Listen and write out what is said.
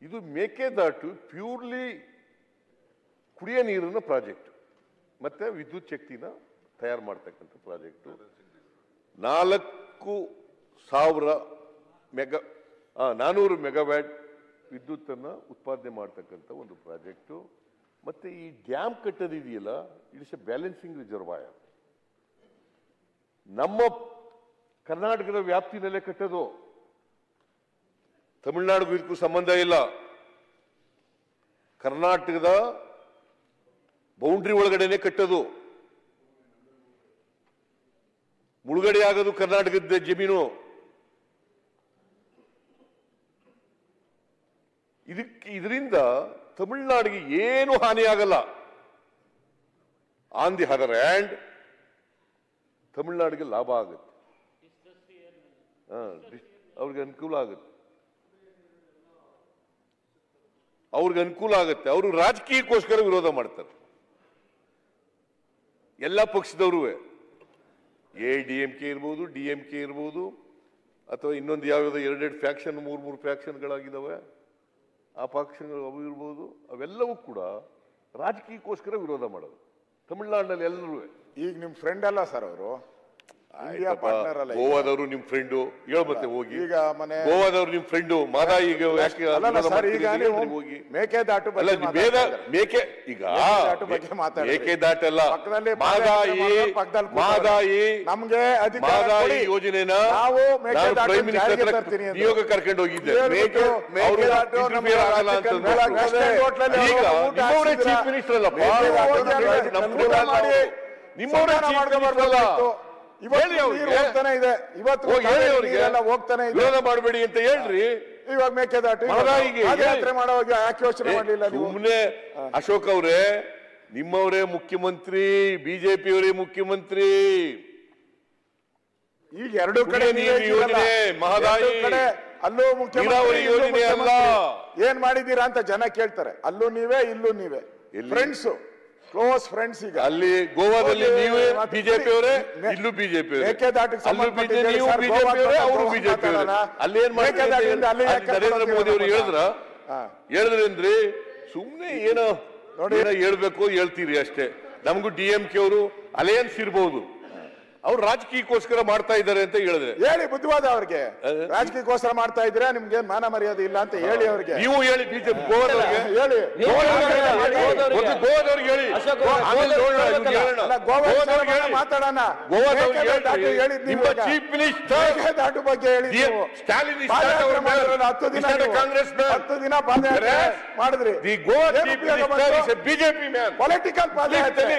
ಇದು ಮೇಕೆದಾಟು ಪ್ಯೂರ್ಲಿ ಕುಡಿಯ ನೀರಿನ ಪ್ರಾಜೆಕ್ಟ್ ಮತ್ತೆ ವಿದ್ಯುತ್ ಶಕ್ತಿನ ತಯಾರು ಮಾಡ್ತಕ್ಕಂಥ ಪ್ರಾಜೆಕ್ಟ್ 400 ಮೆಗಾವ್ಯಾಟ್ ವಿದ್ಯುತ್ ಅನ್ನ ಉತ್ಪಾದನೆ ಮಾಡ್ತಕ್ಕಂಥ ಒಂದು ಪ್ರಾಜೆಕ್ಟ್ ಮತ್ತೆ ಈ ಡ್ಯಾಮ್ ಕಟ್ಟೋದಿದೆಯಲ್ಲ ಇಟ್ಸ್ ಎ ಬ್ಯಾಲೆನ್ಸಿಂಗ್ ರಿಸರ್ವಾಯರ್ ನಮ್ಮ ಕರ್ನಾಟಕದ ವ್ಯಾಪ್ತಿನಲ್ಲೇ ಕಟ್ಟೋದು ತಮಿಳುನಾಡಿಗೂ ಇದಕ್ಕೂ ಸಂಬಂಧ ಇಲ್ಲ ಕರ್ನಾಟಕದ ಬೌಂಡ್ರಿ ಒಳಗಡೆನೆ ಕಟ್ಟೋದು ಮುಳುಗಡೆ ಆಗೋದು ಕರ್ನಾಟಕದ ಜಮೀನು ಇದರಿಂದ ತಮಿಳುನಾಡಿಗೆ ಏನು ಹಾನಿ ಆಗಲ್ಲ ಆನ್ ದಿ ಅದರ್ ಹ್ಯಾಂಡ್ ತಮಿಳುನಾಡಿಗೆ ಲಾಭ ಆಗುತ್ತೆ ಅವ್ರಿಗೆ ಅನುಕೂಲ ಆಗುತ್ತೆ ಅವರು ರಾಜಕೀಯಕ್ಕೋಸ್ಕರ ವಿರೋಧ ಮಾಡ್ತಾರೆ ಎಲ್ಲ ಪಕ್ಷದವರು ADMK ಇರ್ಬೋದು DMK ಇರ್ಬೋದು ಅಥವಾ ಇನ್ನೊಂದು ಯಾವ್ಯಾವ 2 ಫ್ಯಾಕ್ಷನ್ 3 ಫ್ಯಾಕ್ಷನ್ಗಳಾಗಿದ್ದಾವೆ ಆ ಪಕ್ಷಗಳು ಅವು ಇರ್ಬೋದು ಅವೆಲ್ಲವೂ ಕೂಡ ರಾಜಕೀಯಕ್ಕೋಸ್ಕರ ವಿರೋಧ ಮಾಡೋದು ತಮಿಳುನಾಡಿನಲ್ಲಿ ಎಲ್ಲರೂ ಈಗ ನಿಮ್ ಫ್ರೆಂಡ್ ಅಲ್ಲ ಸರ್ ಅವರು ಗೋವಾದವರು ನಿಮ್ ಫ್ರೆಂಡು ಹೇಳ್ಬತ್ತೆ ಹೋಗಿ ಈಗ ಮನೆ ಗೋವಾದವ್ರು ನಿಮ್ ಫ್ರೆಂಡು ಮಾದಾ ಈಗ ಹೋಗಿ ಮೇಕೆದಾಟು ಮೇಕೆದಾಟಲ್ಲ ಮಾದಾಯಿ ನಮ್ಗೆ ಮಾದಾಯಿ ಯೋಜನೆನ ನಾವು ಪ್ರೈಮ್ ಮಿನಿಸ್ಟರ್ ನಿಯೋಗ ಕರ್ಕೊಂಡು ಹೋಗಿದ್ದೆ ಈಗ ನಿಮ್ಮವರೇ ಚೀಫ್ ಮಿನಿಸ್ಟರ್ ಅಲ್ಲಪ್ಪ ನಿಮ್ಮವರೇ ಹೋಗ್ತಾನೆ ಇದೆ ಇವತ್ತು ಹೋಗ್ತಾನೆ ವಿರೋಧ ಮಾಡಬೇಡಿ ಅಂತ ಹೇಳ್ರಿ ಇವಾಗ ಮೇಕೆದಾಟು ಯಾತ್ರೆ ಮಾಡುವಾಗ ಯಾಕೆ ಯೋಚನೆ ಮಾಡಲಿಲ್ಲ ಸುಮ್ಮನೆ ಅಶೋಕ್ ಅವರೇ ನಿಮ್ಮವರೇ ಮುಖ್ಯಮಂತ್ರಿ ಬಿಜೆಪಿಯವರೇ ಮುಖ್ಯಮಂತ್ರಿ ಈಗ ಎರಡು ಕಡೆ ಯೋಜನೆ ಮಹದಾಯಿ ಅಲ್ಲೂ ನೀರಾವರಿ ಯೋಜನೆ ಅಲ್ಲ ಏನ್ ಮಾಡಿದೀರಾ ಅಂತ ಜನ ಕೇಳ್ತಾರೆ ಅಲ್ಲೂ ನೀವೇ ಇಲ್ಲೂ ನೀವೇ ಫ್ರೆಂಡ್ಸ್ ಕ್ಲೋಸ್ ಫ್ರೆಂಡ್ಸ್ ಈಗ ಅಲ್ಲಿ ಗೋವಾದಲ್ಲಿ ನೀವೇ ಬಿಜೆಪಿ ಅವರೇ ಇಲ್ಲೂ ಬಿಜೆಪಿ ಮೇಕೆದಾಟಿಗೆ ನೀವು ಬಿಜೆಪಿ ಅವರೇ ಅವರು ಬಿಜೆಪಿ ಅಲ್ಲಿ ಏನ್ ಮಾಡ್ತಾರೆ ನರೇಂದ್ರ ಮೋದಿ ಅವರು ಹೇಳಿದ್ರೇನ್ರಿ ಸುಮ್ನೆ ಏನೋ ಹೇಳ್ಬೇಕು ಹೇಳ್ತೀರಿ ಅಷ್ಟೇ ನಮಗೂ DMK ಅವರು ಅಲಯನ್ಸ್ ಇರ್ಬೋದು ಅವ್ರು ರಾಜಕೀಯಕ್ಕೋಸ್ಕರ ಮಾಡ್ತಾ ಇದ್ದಾರೆ ಅಂತ ಹೇಳಿದ್ರೆ ಹೇಳಿ ಬುದ್ಧಿವಾದ ಅವ್ರಿಗೆ ರಾಜಕೀಯಕ್ಕೋಸ್ಕರ ಮಾಡ್ತಾ ಇದ್ರೆ ನಿಮ್ಗೆ ಮಾನ ಮರ್ಯಾದೆ ಇಲ್ಲ ಅಂತ ಹೇಳಿ ಅವ್ರಿಗೆ ನೀವು ಹೇಳಿ ಬಿಜೆಪಿ ಗೋವಾದವ್ರಿಗೆ ಹೇಳಿ ಗೋವಾದವ್ರಿಗೆ ಹೇಳಿ ಮಾತಾಡೋಣ ನಿಮ್ಮ ಚೀಫ್ ಮಿನಿಸ್ಟರ್ ದಾಟು ಬಗ್ಗೆ ಹೇಳಿ ಸ್ಟಾಲಿನ್ 10 ದಿನ ಪಾದಯಾತ್ರೆ ಮಾಡಿದ್ರಿ the Goa chief minister is A BJP man political ಪಾದಯಾತ್ರೆ